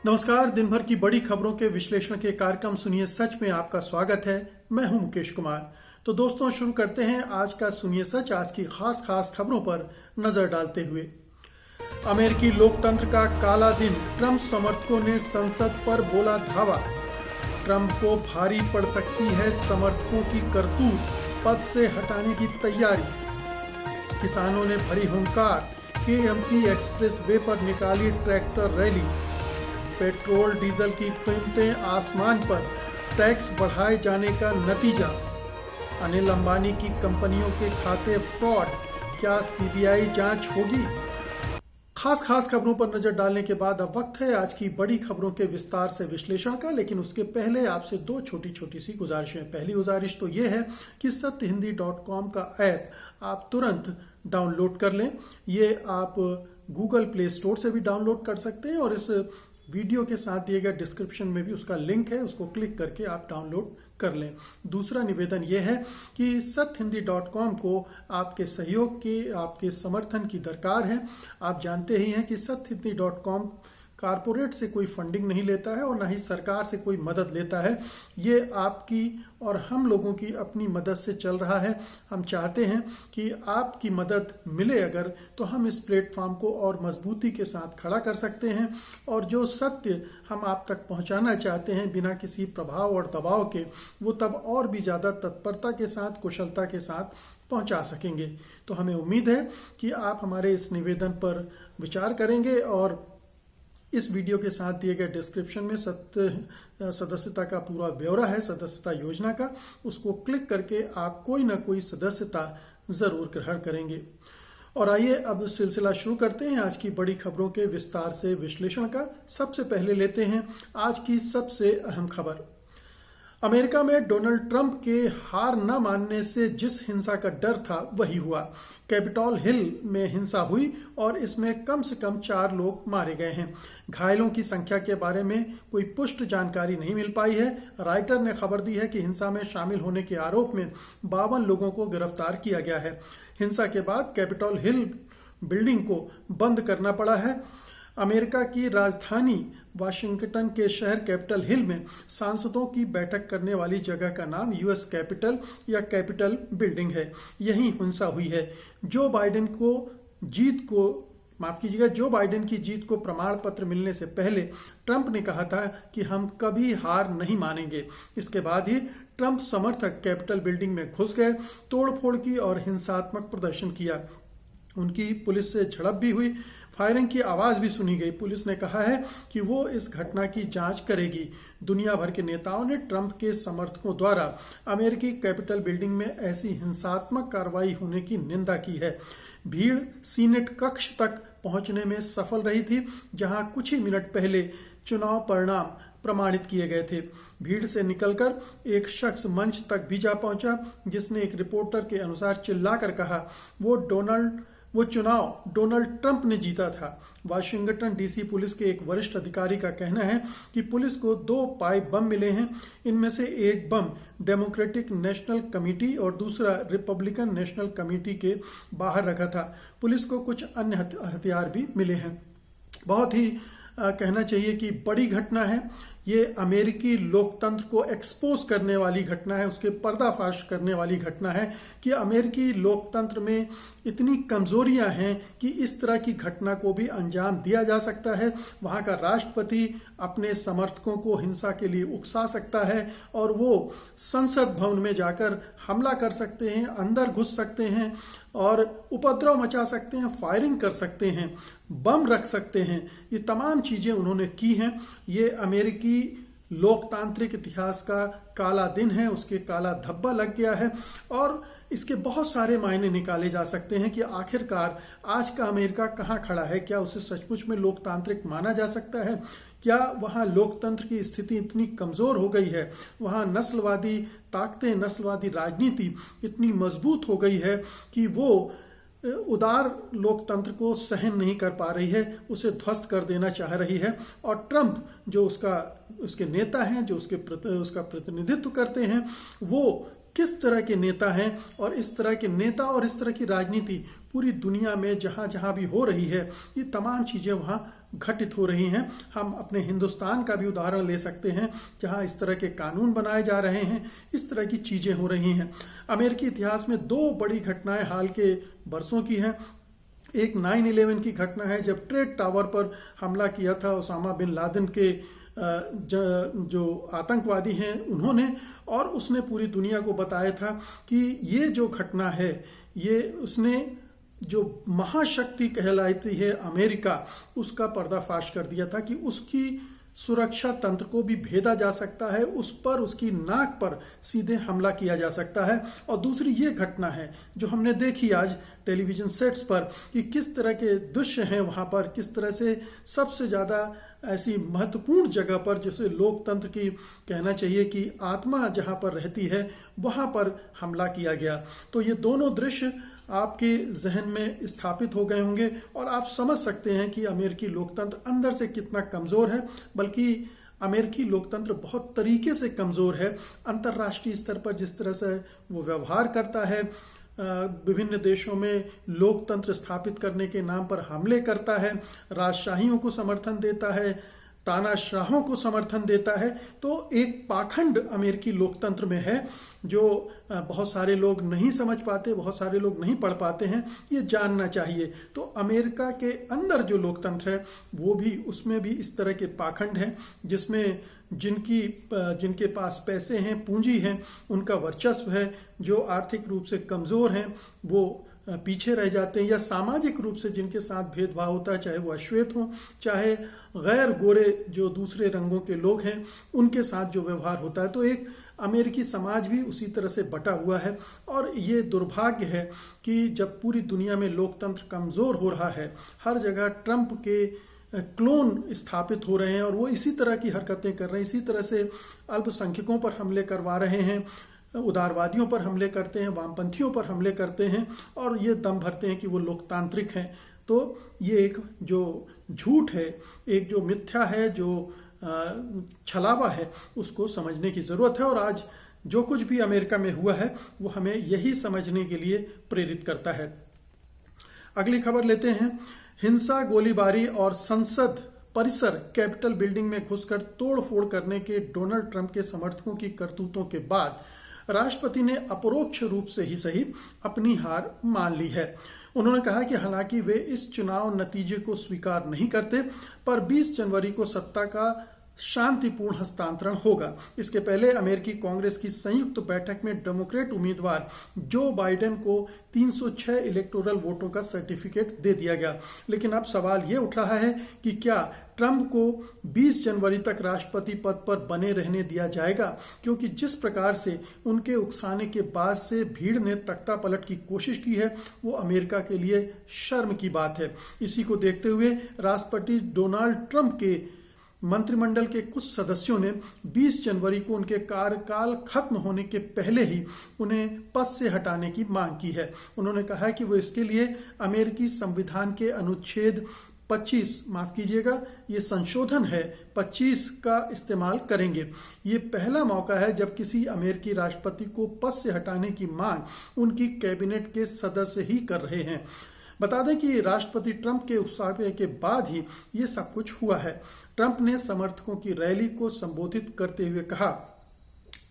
नमस्कार। दिन भर की बड़ी खबरों के विश्लेषण के कार्यक्रम सुनिए सच में आपका स्वागत है। मैं हूं मुकेश कुमार। तो दोस्तों, शुरू करते हैं आज का सुनिए सच। आज की खास खबरों पर नजर डालते हुए, अमेरिकी लोकतंत्र का काला दिन, ट्रंप समर्थकों ने संसद पर बोला धावा। ट्रंप को भारी पड़ सकती है समर्थकों की करतूत, पद से हटाने की तैयारी। किसानों ने भरी हुंकार, केएमपी एक्सप्रेस वे पर निकाली ट्रैक्टर रैली। पेट्रोल डीजल की कीमतें आसमान पर, टैक्स बढ़ाए जाने का नतीजा। अनिल अंबानी की कंपनियों के खाते फ्रॉड, क्या सीबीआई जांच होगी? खास खबरों पर नजर डालने के बाद अब वक्त है आज की बड़ी खबरों के विस्तार से विश्लेषण का। लेकिन उसके पहले आपसे दो छोटी सी गुजारिशें। पहली गुजारिश तो यह है कि सत्यहिंदी.com का ऐप आप तुरंत डाउनलोड कर लें। ये आप गूगल प्ले स्टोर से भी डाउनलोड कर सकते हैं और इस वीडियो के साथ दिए गए डिस्क्रिप्शन में भी उसका लिंक है, उसको क्लिक करके आप डाउनलोड कर लें। दूसरा निवेदन यह है कि सत्यहिंदी.com को आपके सहयोग की, आपके समर्थन की दरकार है। आप जानते ही हैं कि सत्यहिंदी.com कारपोरेट से कोई फंडिंग नहीं लेता है और ना ही सरकार से कोई मदद लेता है। ये आपकी और हम लोगों की अपनी मदद से चल रहा है। हम चाहते हैं कि आपकी मदद मिले अगर, तो हम इस प्लेटफॉर्म को और मजबूती के साथ खड़ा कर सकते हैं और जो सत्य हम आप तक पहुंचाना चाहते हैं बिना किसी प्रभाव और दबाव के, वो तब और भी ज़्यादा तत्परता के साथ, कुशलता के साथ पहुंचा सकेंगे। तो हमें उम्मीद है कि आप हमारे इस निवेदन पर विचार करेंगे और इस वीडियो के साथ दिए गए डिस्क्रिप्शन में सदस्यता का पूरा ब्यौरा है, सदस्यता योजना का। उसको क्लिक करके आप कोई ना कोई सदस्यता जरूर ग्रहण करेंगे। और आइए अब सिलसिला शुरू करते हैं आज की बड़ी खबरों के विस्तार से विश्लेषण का। सबसे पहले लेते हैं आज की सबसे अहम खबर। अमेरिका में डोनाल्ड ट्रंप के हार न मानने से जिस हिंसा का डर था वही हुआ। कैपिटॉल हिल में हिंसा हुई और इसमें कम से कम 4 लोग मारे गए हैं। घायलों की संख्या के बारे में कोई पुष्ट जानकारी नहीं मिल पाई है। राइटर ने खबर दी है कि हिंसा में शामिल होने के आरोप में 52 लोगों को गिरफ्तार किया गया है। हिंसा के बाद कैपिटॉल हिल बिल्डिंग को बंद करना पड़ा है। अमेरिका की राजधानी वाशिंगटन के शहर कैपिटल हिल में सांसदों की बैठक करने वाली जगह का नाम यूएस कैपिटल या कैपिटल बिल्डिंग है। यहीं हिंसा हुई है। जो बाइडेन की जीत को प्रमाण पत्र मिलने से पहले ट्रंप ने कहा था कि हम कभी हार नहीं मानेंगे। इसके बाद ही ट्रंप समर्थक कैपिटल बिल्डिंग में घुस गए, तोड़फोड़ की और हिंसात्मक प्रदर्शन किया। उनकी पुलिस से झड़प भी हुई, फायरिंग की आवाज भी सुनी गई। पुलिस ने कहा है कि वो इस घटना की जांच करेगी। दुनिया भर के नेताओं ने ट्रंप के समर्थकों द्वारा अमेरिकी कैपिटल बिल्डिंग में ऐसी हिंसात्मक कार्रवाई होने की निंदा की है। भीड़ सीनेट कक्ष तक पहुंचने में सफल रही थी, जहां कुछ ही मिनट पहले चुनाव परिणाम प्रमाणित किए गए थे। भीड़ से निकलकर एक शख्स मंच तक भी जा पहुंचा, जिसने एक रिपोर्टर के अनुसार चिल्लाकर कहा वो चुनाव डोनाल्ड ट्रंप ने जीता था। वाशिंगटन डीसी पुलिस के एक वरिष्ठ अधिकारी का कहना है कि पुलिस को 2 पाइप बम मिले हैं। इनमें से एक बम डेमोक्रेटिक नेशनल कमेटी और दूसरा रिपब्लिकन नेशनल कमेटी के बाहर रखा था। पुलिस को कुछ अन्य हथियार भी मिले हैं। बहुत ही कहना चाहिए कि बड़ी घटना है। ये अमेरिकी लोकतंत्र को एक्सपोज करने वाली घटना है, उसके पर्दाफाश करने वाली घटना है कि अमेरिकी लोकतंत्र में इतनी कमजोरियां हैं कि इस तरह की घटना को भी अंजाम दिया जा सकता है। वहां का राष्ट्रपति अपने समर्थकों को हिंसा के लिए उकसा सकता है और वो संसद भवन में जाकर हमला कर सकते हैं, अंदर घुस सकते हैं और उपद्रव मचा सकते हैं, फायरिंग कर सकते हैं, बम रख सकते हैं। ये तमाम चीजें उन्होंने की हैं। ये अमेरिकी लोकतांत्रिक इतिहास का काला दिन है, उसके काला धब्बा लग गया है और इसके बहुत सारे मायने निकाले जा सकते हैं कि आखिरकार आज का अमेरिका कहाँ खड़ा है। क्या उसे सचमुच में लोकतांत्रिक माना जा सकता है? क्या वहाँ लोकतंत्र की स्थिति इतनी कमजोर हो गई है, वहाँ नस्लवादी ताकतें, नस्लवादी राजनीति इतनी मजबूत हो गई है कि वो उदार लोकतंत्र को सहन नहीं कर पा रही है, उसे ध्वस्त कर देना चाह रही है। और ट्रंप जो उसके नेता हैं, जो उसका प्रतिनिधित्व करते हैं, वो किस तरह के नेता हैं और इस तरह के नेता और इस तरह की राजनीति पूरी दुनिया में जहाँ जहाँ भी हो रही है, ये तमाम चीज़ें वहाँ घटित हो रही हैं। हम अपने हिंदुस्तान का भी उदाहरण ले सकते हैं, जहाँ इस तरह के कानून बनाए जा रहे हैं, इस तरह की चीज़ें हो रही हैं। अमेरिकी इतिहास में 2 बड़ी घटनाएं हाल के वर्षों की हैं। एक 9/11 की घटना है, जब ट्रेड टावर पर हमला किया था ओसामा बिन लादेन के जो आतंकवादी हैं उन्होंने, और उसने पूरी दुनिया को बताया था कि ये जो घटना है, ये उसने जो महाशक्ति कहलाती है अमेरिका, उसका पर्दाफाश कर दिया था कि उसकी सुरक्षा तंत्र को भी भेदा जा सकता है, उस पर, उसकी नाक पर सीधे हमला किया जा सकता है। और दूसरी ये घटना है जो हमने देखी आज टेलीविजन सेट्स पर कि किस तरह के दृश्य हैं वहाँ पर, किस तरह से सबसे ज़्यादा ऐसी महत्वपूर्ण जगह पर, जिसे लोकतंत्र की कहना चाहिए कि आत्मा जहाँ पर रहती है, वहाँ पर हमला किया गया। तो ये दोनों दृश्य आपके जहन में स्थापित हो गए होंगे और आप समझ सकते हैं कि अमेरिकी लोकतंत्र अंदर से कितना कमज़ोर है। बल्कि अमेरिकी लोकतंत्र बहुत तरीके से कमज़ोर है। अंतर्राष्ट्रीय स्तर पर जिस तरह से वो व्यवहार करता है, विभिन्न देशों में लोकतंत्र स्थापित करने के नाम पर हमले करता है, राजशाहियों को समर्थन देता है, तानाशाहों को समर्थन देता है। तो एक पाखंड अमेरिकी लोकतंत्र में है जो बहुत सारे लोग नहीं समझ पाते, बहुत सारे लोग नहीं पढ़ पाते हैं, ये जानना चाहिए। तो अमेरिका के अंदर जो लोकतंत्र है वो भी, उसमें भी इस तरह के पाखंड हैं, जिसमें जिनके पास पैसे हैं, पूंजी हैं, उनका वर्चस्व है, जो आर्थिक रूप से कमज़ोर हैं वो पीछे रह जाते हैं, या सामाजिक रूप से जिनके साथ भेदभाव होता है, चाहे वो अश्वेत हों, चाहे गैर गोरे जो दूसरे रंगों के लोग हैं, उनके साथ जो व्यवहार होता है। तो एक अमेरिकी समाज भी उसी तरह से बटा हुआ है। और ये दुर्भाग्य है कि जब पूरी दुनिया में लोकतंत्र कमज़ोर हो रहा है, हर जगह ट्रंप के क्लोन स्थापित हो रहे हैं और वो इसी तरह की हरकतें कर रहे हैं, इसी तरह से अल्पसंख्यकों पर हमले करवा रहे हैं, उदारवादियों पर हमले करते हैं, वामपंथियों पर हमले करते हैं, और ये दम भरते हैं कि वो लोकतांत्रिक हैं। तो ये एक जो झूठ है, एक जो मिथ्या है, जो छलावा है, उसको समझने की ज़रूरत है। और आज जो कुछ भी अमेरिका में हुआ है वो हमें यही समझने के लिए प्रेरित करता है। अगली खबर लेते हैं। हिंसा, गोलीबारी और संसद परिसर, कैपिटल बिल्डिंग में घुसकर तोड़फोड़ करने के डोनाल्ड ट्रंप के समर्थकों की करतूतों के बाद राष्ट्रपति ने अपरोक्ष रूप से ही सही अपनी हार मान ली है। उन्होंने कहा कि हालांकि वे इस चुनाव नतीजे को स्वीकार नहीं करते, पर 20 जनवरी को सत्ता का शांतिपूर्ण हस्तांतरण होगा। इसके पहले अमेरिकी कांग्रेस की संयुक्त बैठक में डेमोक्रेट उम्मीदवार जो बाइडेन को 306 इलेक्टोरल वोटों का सर्टिफिकेट दे दिया गया। लेकिन अब सवाल ये उठ रहा है कि क्या ट्रंप को 20 जनवरी तक राष्ट्रपति पद पर बने रहने दिया जाएगा, क्योंकि जिस प्रकार से उनके उकसाने के बाद से भीड़ ने तख्ता पलट की कोशिश की है, वो अमेरिका के लिए शर्म की बात है। इसी को देखते हुए राष्ट्रपति डोनाल्ड ट्रंप के मंत्रिमंडल के कुछ सदस्यों ने 20 जनवरी को उनके कार्यकाल खत्म होने के पहले ही उन्हें पद से हटाने की मांग की है। उन्होंने कहा है कि वो इसके लिए अमेरिकी संविधान के अनुच्छेद 25, माफ कीजिएगा, ये संशोधन है 25 का इस्तेमाल करेंगे। ये पहला मौका है जब किसी अमेरिकी राष्ट्रपति को पद से हटाने की मांग उनकी कैबिनेट के सदस्य ही कर रहे हैं। बता दें कि राष्ट्रपति ट्रंप के उकसावे के बाद ही ये सब कुछ हुआ है। ट्रंप ने समर्थकों की रैली को संबोधित करते हुए कहा,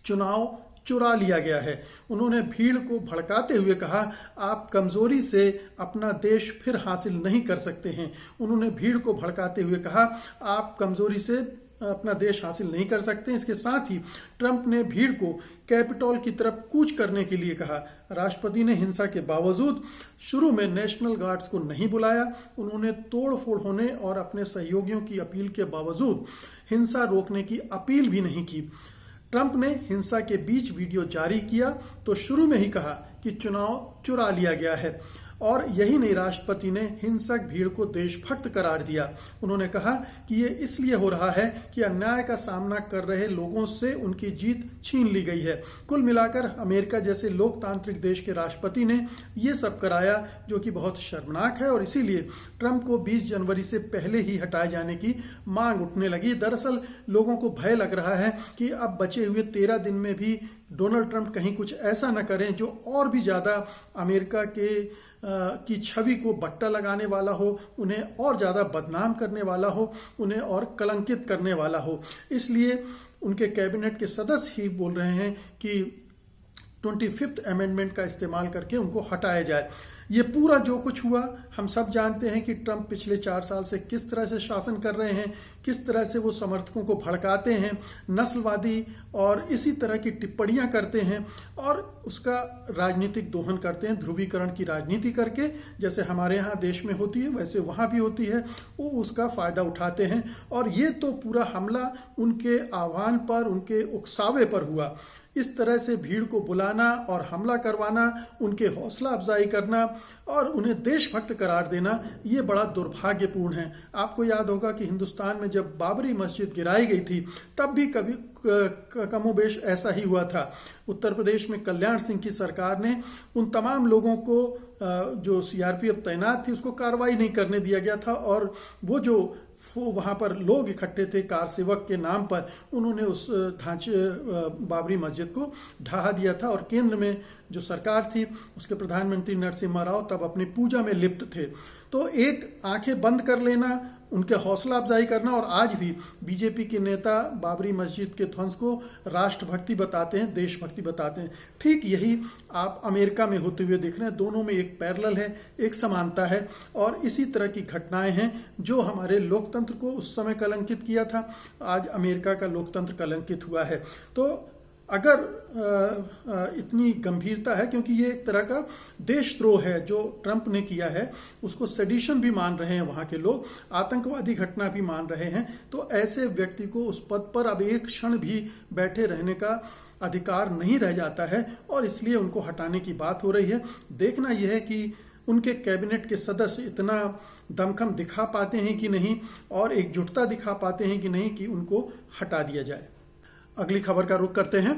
चुनाव चुरा लिया गया है। उन्होंने भीड़ को भड़काते हुए कहा, आप कमजोरी से अपना देश फिर हासिल नहीं कर सकते हैं। उन्होंने भीड़ को भड़काते हुए कहा, आप कमजोरी से अपना देश हासिल नहीं कर सकते। इसके साथ ही ट्रंप ने भीड़ को कैपिटॉल की तरफ कूच करने के लिए कहा। राष्ट्रपति ने हिंसा के बावजूद शुरू में नेशनल गार्ड्स को नहीं बुलाया। उन्होंने तोड़फोड़ होने और अपने सहयोगियों की अपील के बावजूद हिंसा रोकने की अपील भी नहीं की। ट्रंप ने हिंसा के बीच वीडियो जारी किया तो शुरू में ही कहा कि चुनाव चुरा लिया गया है। और यही नहीं, राष्ट्रपति ने हिंसक भीड़ को देशभक्त करार दिया। उन्होंने कहा कि ये इसलिए हो रहा है कि अन्याय का सामना कर रहे लोगों से उनकी जीत छीन ली गई है। कुल मिलाकर अमेरिका जैसे लोकतांत्रिक देश के राष्ट्रपति ने ये सब कराया, जो कि बहुत शर्मनाक है। और इसीलिए ट्रंप को 20 जनवरी से पहले ही हटाए जाने की मांग उठने लगी। दरअसल लोगों को भय लग रहा है कि अब बचे हुए 13 दिन में भी डोनाल्ड ट्रंप कहीं कुछ ऐसा न करें जो और भी ज़्यादा अमेरिका के की छवि को बट्टा लगाने वाला हो, उन्हें और ज़्यादा बदनाम करने वाला हो, उन्हें और कलंकित करने वाला हो। इसलिए उनके कैबिनेट के सदस्य ही बोल रहे हैं कि 25th अमेंडमेंट का इस्तेमाल करके उनको हटाया जाए। ये पूरा जो कुछ हुआ, हम सब जानते हैं कि ट्रंप पिछले 4 साल से किस तरह से शासन कर रहे हैं, किस तरह से वो समर्थकों को भड़काते हैं, नस्लवादी और इसी तरह की टिप्पणियां करते हैं और उसका राजनीतिक दोहन करते हैं, ध्रुवीकरण की राजनीति करके, जैसे हमारे यहाँ देश में होती है वैसे वहाँ भी होती है। वो उसका फायदा उठाते हैं और ये तो पूरा हमला उनके आह्वान पर, उनके उकसावे पर हुआ। इस तरह से भीड़ को बुलाना और हमला करवाना, उनके हौसला अफजाई करना और उन्हें देशभक्त करार देना, ये बड़ा दुर्भाग्यपूर्ण है। आपको याद होगा कि हिंदुस्तान में जब बाबरी मस्जिद गिराई गई थी तब भी कभी कमोबेश ऐसा ही हुआ था। उत्तर प्रदेश में कल्याण सिंह की सरकार ने उन तमाम लोगों को जो सीआरपीएफ तैनात थी उसको कार्रवाई नहीं करने दिया गया था और वो जो वहाँ पर लोग इकट्ठे थे कार सेवक के नाम पर, उन्होंने उस ढांचे बाबरी मस्जिद को ढहा दिया था और केंद्र में जो सरकार थी उसके प्रधानमंत्री नरसिम्हा राव तब अपनी पूजा में लिप्त थे। तो एक आंखें बंद कर लेना, उनके हौसला अफजाई करना, और आज भी बीजेपी के नेता बाबरी मस्जिद के ध्वंस को राष्ट्रभक्ति बताते हैं, देशभक्ति बताते हैं। ठीक यही आप अमेरिका में होते हुए देख रहे हैं। दोनों में एक पैरेलल है, एक समानता है और इसी तरह की घटनाएं हैं जो हमारे लोकतंत्र को उस समय कलंकित किया था, आज अमेरिका का लोकतंत्र कलंकित हुआ है। तो अगर इतनी गंभीरता है, क्योंकि ये एक तरह का देशद्रोह है जो ट्रंप ने किया है, उसको सेडिशन भी मान रहे हैं वहाँ के लोग, आतंकवादी घटना भी मान रहे हैं, तो ऐसे व्यक्ति को उस पद पर अब एक क्षण भी बैठे रहने का अधिकार नहीं रह जाता है और इसलिए उनको हटाने की बात हो रही है। देखना यह है कि उनके कैबिनेट के सदस्य इतना दमखम दिखा पाते हैं कि नहीं और एकजुटता दिखा पाते हैं कि नहीं कि उनको हटा दिया जाए। अगली खबर का रुख करते हैं।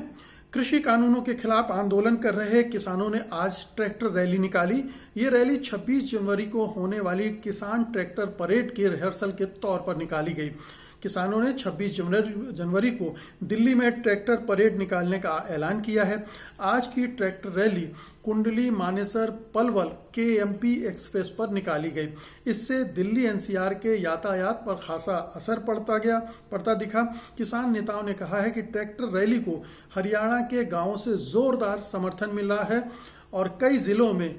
कृषि कानूनों के खिलाफ आंदोलन कर रहे किसानों ने आज ट्रैक्टर रैली निकाली। ये रैली 26 जनवरी को होने वाली किसान ट्रैक्टर परेड के रिहर्सल के तौर पर निकाली गई। किसानों ने 26 जनवरी को दिल्ली में ट्रैक्टर परेड निकालने का ऐलान किया है। आज की tractor rally Kundli Manesar Palwal KMP express पर निकाली गई। इससे दिल्ली NCR के यातायात पर खासा असर पड़ता दिखा। किसान नेताओं ने कहा है कि ट्रैक्टर रैली को हरियाणा के गांवों से जोरदार समर्थन मिला है और कई जिलों में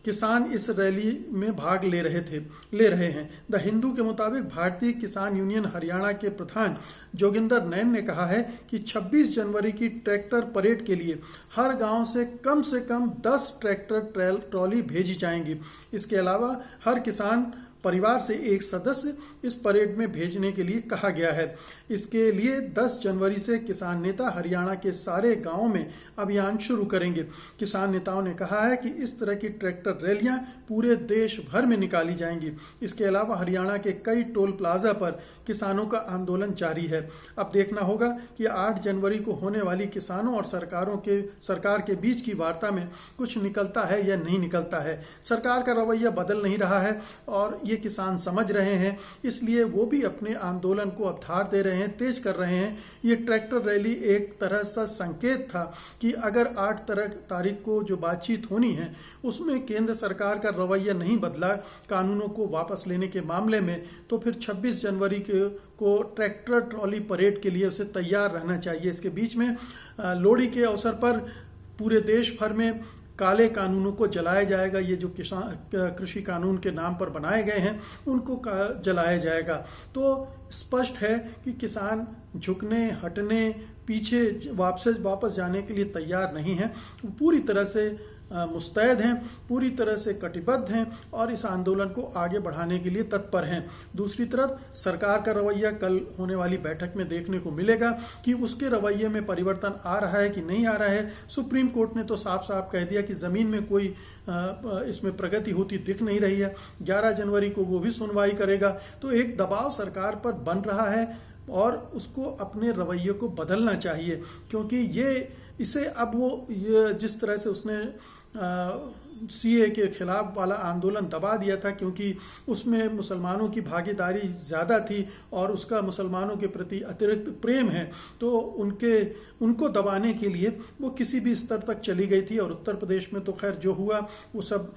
किसान इस रैली में भाग ले रहे हैं। द हिंदू के मुताबिक भारतीय किसान यूनियन हरियाणा के प्रधान जोगिंदर नैन ने कहा है कि 26 जनवरी की ट्रैक्टर परेड के लिए हर गांव से कम 10 ट्रैक्टर ट्रॉली भेजी जाएंगी। इसके अलावा हर किसान परिवार से एक सदस्य इस परेड में भेजने के लिए कहा गया है। इसके लिए 10 जनवरी से किसान नेता हरियाणा के सारे गांवों में अभियान शुरू करेंगे। किसान नेताओं ने कहा है कि इस तरह की ट्रैक्टर रैलियां पूरे देश भर में निकाली जाएंगी। इसके अलावा हरियाणा के कई टोल प्लाजा पर किसानों का आंदोलन जारी है। अब देखना होगा कि 8 जनवरी को होने वाली किसानों और सरकार के बीच की वार्ता में कुछ निकलता है या नहीं निकलता है। सरकार का रवैया बदल नहीं रहा है और ये किसान समझ रहे हैं, इसलिए वो भी अपने आंदोलन को अब धार दे रहे हैं, तेज कर रहे हैं। ये ट्रैक्टर रैली एक तरह से संकेत था कि अगर 8 तारीख को जो बातचीत होनी है उसमें केंद्र सरकार का रवैया नहीं बदला कानूनों को वापस लेने के मामले में, तो फिर 26 जनवरी को ट्रैक्टर ट्रॉली परेड के लिए उसे तैयार रहना चाहिए। इसके बीच में लोहड़ी के अवसर पर पूरे देश भर में काले कानूनों को जलाया जाएगा। ये जो कृषि कानून के नाम पर बनाए गए हैं उनको जलाया जाएगा। तो स्पष्ट है कि किसान झुकने, हटने, पीछे वापस जाने के लिए तैयार नहीं है। पूरी तरह से मुस्तैद हैं, पूरी तरह से कटिबद्ध हैं और इस आंदोलन को आगे बढ़ाने के लिए तत्पर हैं। दूसरी तरफ सरकार का रवैया कल होने वाली बैठक में देखने को मिलेगा कि उसके रवैये में परिवर्तन आ रहा है कि नहीं आ रहा है। सुप्रीम कोर्ट ने तो साफ साफ कह दिया कि जमीन में कोई इसमें प्रगति होती दिख नहीं रही है। 11 जनवरी को वो भी सुनवाई करेगा। तो एक दबाव सरकार पर बन रहा है और उसको अपने रवैये को बदलना चाहिए, क्योंकि इसे अब वो जिस तरह से उसने सीए के खिलाफ वाला आंदोलन दबा दिया था, क्योंकि उसमें मुसलमानों की भागीदारी ज़्यादा थी और उसका मुसलमानों के प्रति अतिरिक्त प्रेम है, तो उनको दबाने के लिए वो किसी भी स्तर तक चली गई थी। और उत्तर प्रदेश में तो खैर जो हुआ वो सब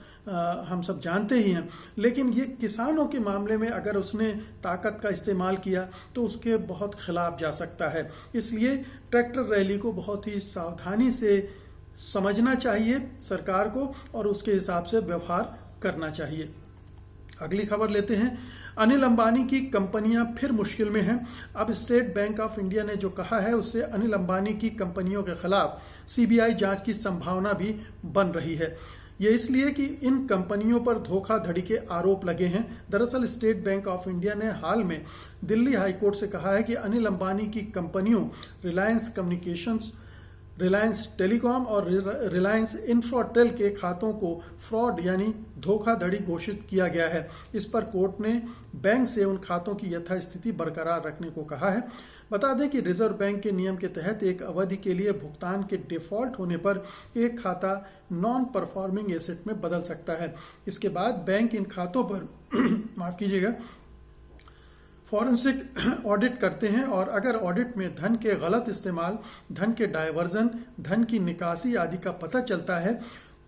हम सब जानते ही हैं। लेकिन ये किसानों के मामले में अगर उसने ताकत का इस्तेमाल किया तो उसके बहुत खिलाफ जा सकता है। इसलिए ट्रैक्टर रैली को बहुत ही सावधानी से समझना चाहिए सरकार को और उसके हिसाब से व्यवहार करना चाहिए। अगली खबर लेते हैं। अनिल अंबानी की कंपनियां फिर मुश्किल में हैं। अब स्टेट बैंक ऑफ इंडिया ने जो कहा है उससे अनिल अंबानी की कंपनियों के खिलाफ सीबीआई जांच की संभावना भी बन रही है। ये इसलिए कि इन कंपनियों पर धोखाधड़ी के आरोप लगे हैं। दरअसल स्टेट बैंक ऑफ इंडिया ने हाल में दिल्ली हाईकोर्ट से कहा है कि अनिल अंबानी की कंपनियों रिलायंस कम्युनिकेशंस, रिलायंस टेलीकॉम और रिलायंस इंफ्राटेल के खातों को फ्रॉड यानी धोखाधड़ी घोषित किया गया है। इस पर कोर्ट ने बैंक से उन खातों की यथास्थिति बरकरार रखने को कहा है। बता दें कि रिजर्व बैंक के नियम के तहत एक अवधि के लिए भुगतान के डिफॉल्ट होने पर एक खाता नॉन परफॉर्मिंग एसेट में बदल सकता है। इसके बाद बैंक इन खातों पर माफ कीजिएगा फॉरेंसिक ऑडिट करते हैं और अगर ऑडिट में धन के गलत इस्तेमाल, धन के डायवर्जन, धन की निकासी आदि का पता चलता है,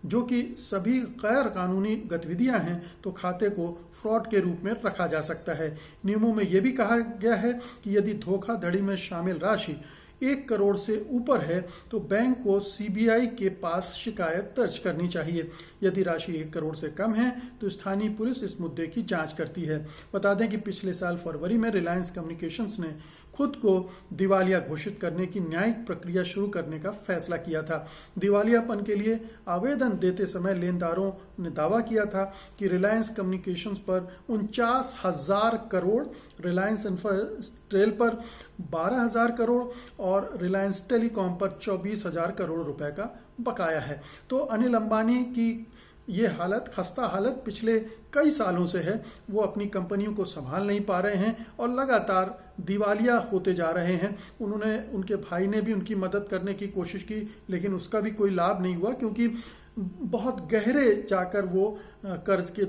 जो कि सभी गैर कानूनी गतिविधियां हैं, तो खाते को फ्रॉड के रूप में रखा जा सकता है। नियमों में यह भी कहा गया है कि यदि धोखाधड़ी में शामिल राशि 1 करोड़ से ऊपर है तो बैंक को सीबीआई के पास शिकायत दर्ज करनी चाहिए। यदि राशि 1 करोड़ से कम है तो स्थानीय पुलिस इस मुद्दे की जांच करती है। बता दें कि पिछले साल फरवरी में रिलायंस कम्युनिकेशंस ने खुद को दिवालिया घोषित करने की न्यायिक प्रक्रिया शुरू करने का फैसला किया था। दिवालियापन के लिए आवेदन देते समय लेनदारों ने दावा किया था कि रिलायंस कम्युनिकेशंस पर 49,000 करोड़, रिलायंस इंफ्राटेल पर 12,000 करोड़ और रिलायंस टेलीकॉम पर 24,000 करोड़ रुपए का बकाया है। तो अनिल अंबानी की ये हालत, खस्ता हालत पिछले कई सालों से है। वो अपनी कंपनियों को संभाल नहीं पा रहे हैं और लगातार दिवालिया होते जा रहे हैं। उनके भाई ने भी उनकी मदद करने की कोशिश की, लेकिन उसका भी कोई लाभ नहीं हुआ, क्योंकि बहुत गहरे जाकर वो कर्ज के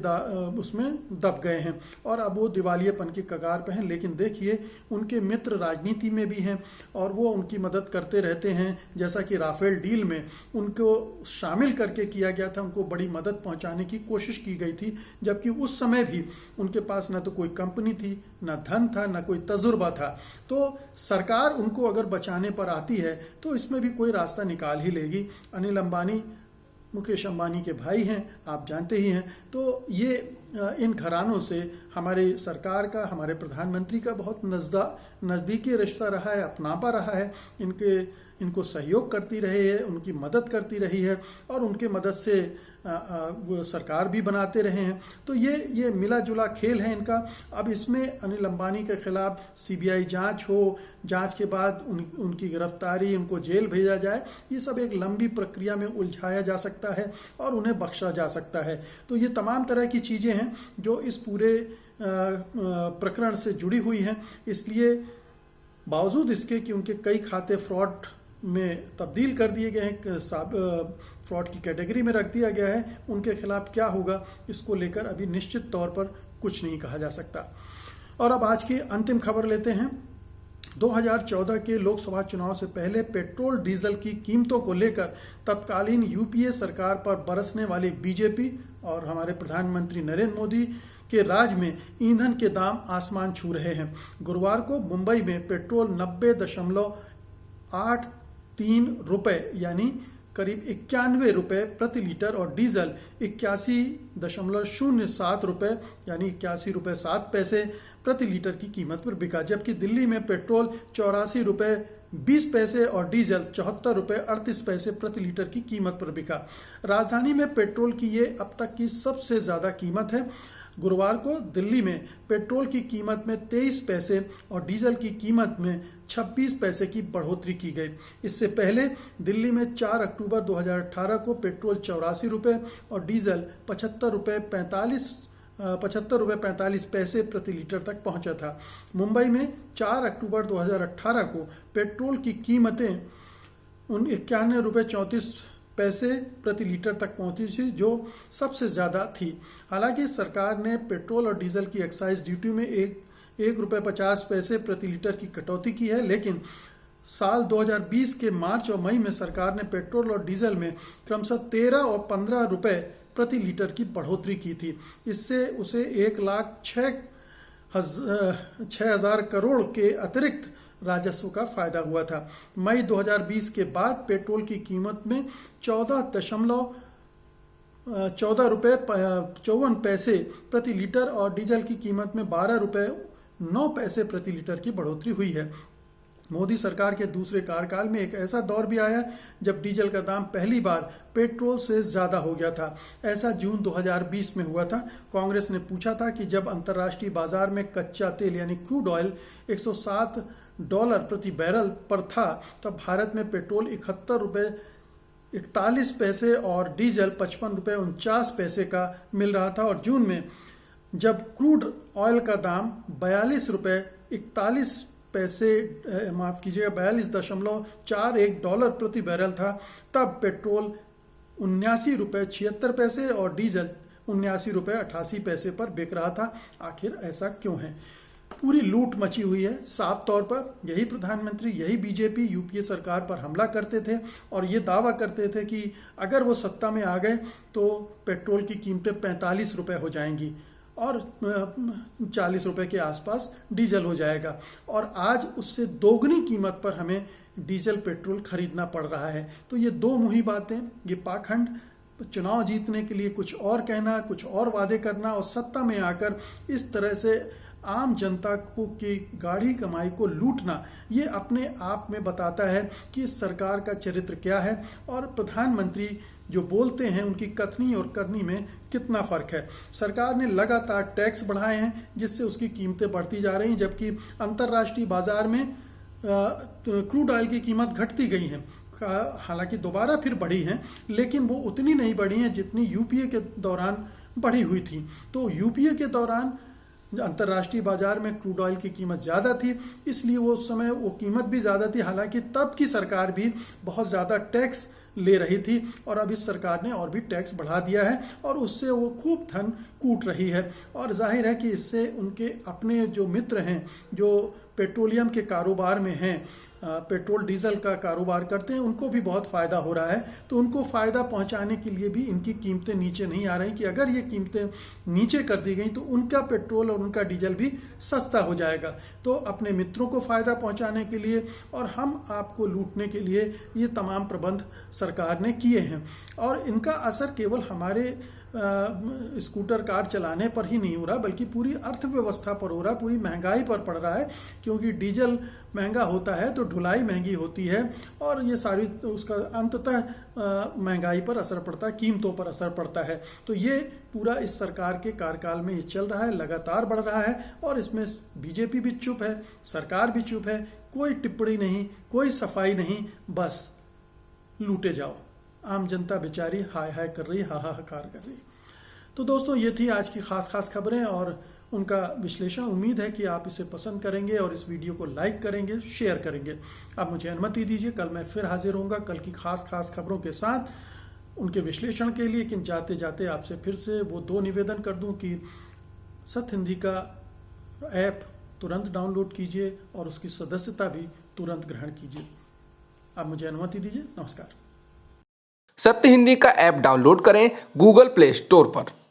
उसमें दब गए हैं और अब वो दिवालियेपन की कगार पे हैं। लेकिन देखिए, उनके मित्र राजनीति में भी हैं और वो उनकी मदद करते रहते हैं। जैसा कि राफेल डील में उनको शामिल करके किया गया था, उनको बड़ी मदद पहुंचाने की कोशिश की गई थी, जबकि उस समय भी उनके पास ना तो कोई कंपनी थी, ना धन था, ना कोई तजुर्बा था। तो सरकार उनको अगर बचाने पर आती है तो इसमें भी कोई रास्ता निकाल ही लेगी। अनिल अंबानी मुकेश अंबानी के भाई हैं, आप जानते ही हैं। तो ये इन घरानों से हमारे सरकार का, हमारे प्रधानमंत्री का बहुत नज़दीकी रिश्ता रहा है, अपनापा रहा है। इनको सहयोग करती रही है, उनकी मदद करती रही है और उनके मदद से वो सरकार भी बनाते रहे हैं। तो ये मिला जुला खेल है इनका। अब इसमें अनिल अंबानी के खिलाफ सीबीआई जांच हो, जांच के बाद उनकी गिरफ्तारी, उनको जेल भेजा जाए, ये सब एक लंबी प्रक्रिया में उलझाया जा सकता है और उन्हें बख्शा जा सकता है। तो ये तमाम तरह की चीज़ें हैं जो इस पूरे प्रकरण से जुड़ी हुई हैं। इसलिए बावजूद इसके कि उनके कई खाते फ्रॉड में तब्दील कर दिए गए हैं, फ्रॉड की कैटेगरी में रख दिया गया है, उनके खिलाफ क्या होगा इसको लेकर अभी निश्चित तौर पर कुछ नहीं कहा जा सकता। और अब आज की अंतिम खबर लेते हैं। 2014 के लोकसभा चुनाव से पहले पेट्रोल डीजल की कीमतों को लेकर तत्कालीन यूपीए सरकार पर बरसने वाली बीजेपी और हमारे प्रधानमंत्री नरेंद्र मोदी के राज में ईंधन के दाम आसमान छू रहे हैं। गुरुवार को मुंबई में पेट्रोल 90.83 रुपए यानी करीब 91 रुपए प्रति लीटर और डीजल 81.07 रुपए यानी 81 रुपए 7 पैसे प्रति लीटर की कीमत पर बिका, जबकि दिल्ली में पेट्रोल 84 रुपए 20 पैसे और डीजल 74 रुपए 38 पैसे प्रति लीटर की कीमत पर बिका। राजधानी में पेट्रोल की ये अब तक की सबसे ज्यादा कीमत है। गुरुवार को दिल्ली में पेट्रोल की कीमत में 23 पैसे और डीजल की कीमत में 26 पैसे की बढ़ोतरी की गई। इससे पहले दिल्ली में 4 अक्टूबर 2018 को पेट्रोल 84 रुपए और डीजल 75 रुपए 45 पैसे प्रति लीटर तक पहुंचा था। मुंबई में 4 अक्टूबर 2018 को पेट्रोल की कीमतें 91 रुपए 34 पैसे प्रति लीटर तक पहुंची थी, जो सबसे ज़्यादा थी। हालांकि सरकार ने पेट्रोल और डीजल की एक्साइज ड्यूटी में एक रुपये 50 पैसे प्रति लीटर की कटौती की है, लेकिन साल 2020 के मार्च और मई में सरकार ने पेट्रोल और डीजल में क्रमशः 13 और 15 रुपये प्रति लीटर की बढ़ोतरी की थी। इससे उसे 1,06,000 करोड़ के अतिरिक्त राजस्व का फायदा हुआ था। मई 2020 के बाद पेट्रोल की कीमत में 14 रुपये 54 पैसे प्रति लीटर और डीजल की कीमत में 12 रुपये 9 पैसे प्रति लीटर की बढ़ोतरी हुई है। मोदी सरकार के दूसरे कार्यकाल में एक ऐसा दौर भी आया जब डीजल का दाम पहली बार पेट्रोल से ज़्यादा हो गया था। ऐसा जून 2020 में हुआ था। कांग्रेस ने पूछा था कि जब अंतर्राष्ट्रीय बाजार में कच्चा तेल यानी क्रूड ऑयल $107 प्रति बैरल पर था, तब भारत में पेट्रोल 71 रुपये 41 पैसे और डीजल 55 रुपये 49 पैसे का मिल रहा था। और जून में जब क्रूड ऑयल का दाम 42 रुपये 41 पैसे $42.41 प्रति बैरल था, तब पेट्रोल 79 रुपये 76 पैसे और डीजल 79 रुपये 88 पैसे पर बिक रहा था। आखिर ऐसा क्यों है? पूरी लूट मची हुई है। साफ तौर पर यही प्रधानमंत्री, यही बीजेपी यूपीए सरकार पर हमला करते थे और ये दावा करते थे कि अगर वो सत्ता में आ गए तो पेट्रोल की कीमतें 45 रुपये हो जाएंगी और 40 रुपये के आसपास डीजल हो जाएगा। और आज उससे दोगुनी कीमत पर हमें डीजल पेट्रोल खरीदना पड़ रहा है। तो ये दो मुही बातें, ये पाखंड, चुनाव जीतने के लिए कुछ और कहना, कुछ और वादे करना और सत्ता में आकर इस तरह से आम जनता को की गाढ़ी कमाई को लूटना, ये अपने आप में बताता है कि इस सरकार का चरित्र क्या है और प्रधानमंत्री जो बोलते हैं उनकी कथनी और करनी में कितना फर्क है। सरकार ने लगातार टैक्स बढ़ाए हैं जिससे उसकी कीमतें बढ़ती जा रही हैं, जबकि अंतर्राष्ट्रीय बाजार में क्रूड ऑयल की कीमत घटती गई है। हालांकि दोबारा फिर बढ़ी हैं, लेकिन वो उतनी नहीं बढ़ी हैं जितनी यूपीए के दौरान बढ़ी हुई थी। तो यूपीए के दौरान अंतर्राष्ट्रीय बाजार में क्रूड ऑयल की कीमत ज़्यादा थी, इसलिए वो उस समय वो कीमत भी ज़्यादा थी। हालांकि तब की सरकार भी बहुत ज़्यादा टैक्स ले रही थी और अब इस सरकार ने और भी टैक्स बढ़ा दिया है और उससे वो खूब धन कूट रही है। और जाहिर है कि इससे उनके अपने जो मित्र हैं, जो पेट्रोलियम के कारोबार में हैं, पेट्रोल डीजल का कारोबार करते हैं, उनको भी बहुत फ़ायदा हो रहा है। तो उनको फ़ायदा पहुंचाने के लिए भी इनकी कीमतें नीचे नहीं आ रही कि अगर ये कीमतें नीचे कर दी गई तो उनका पेट्रोल और उनका डीजल भी सस्ता हो जाएगा। तो अपने मित्रों को फ़ायदा पहुंचाने के लिए और हम आपको लूटने के लिए ये तमाम प्रबंध सरकार ने किए हैं। और इनका असर केवल हमारे स्कूटर कार चलाने पर ही नहीं हो रहा, बल्कि पूरी अर्थव्यवस्था पर हो रहा, पूरी महंगाई पर पड़ रहा है। क्योंकि डीजल महंगा होता है तो ढुलाई महंगी होती है और ये सारी उसका अंततः महंगाई पर असर पड़ता है, कीमतों पर असर पड़ता है। तो ये पूरा इस सरकार के कार्यकाल में ये चल रहा है, लगातार बढ़ रहा है और इसमें बीजेपी भी चुप है, सरकार भी चुप है, कोई टिप्पणी नहीं, कोई सफाई नहीं, बस लूटे जाओ। आम जनता बेचारी हाय हाय कर रही, हाहाकार कर रही। तो दोस्तों, ये थी आज की खास खबरें और उनका विश्लेषण। उम्मीद है कि आप इसे पसंद करेंगे और इस वीडियो को लाइक करेंगे, शेयर करेंगे। अब मुझे अनुमति दीजिए, कल मैं फिर हाजिर होऊंगा कल की खास खबरों के साथ उनके विश्लेषण के लिए। लेकिन जाते जाते आपसे फिर से वो दो निवेदन कर दूं कि सत्य हिंदी का ऐप तुरंत डाउनलोड कीजिए और उसकी सदस्यता भी तुरंत ग्रहण कीजिए। अब मुझे अनुमति दीजिए, नमस्कार। सत्य हिंदी का ऐप डाउनलोड करें गूगल प्ले स्टोर पर।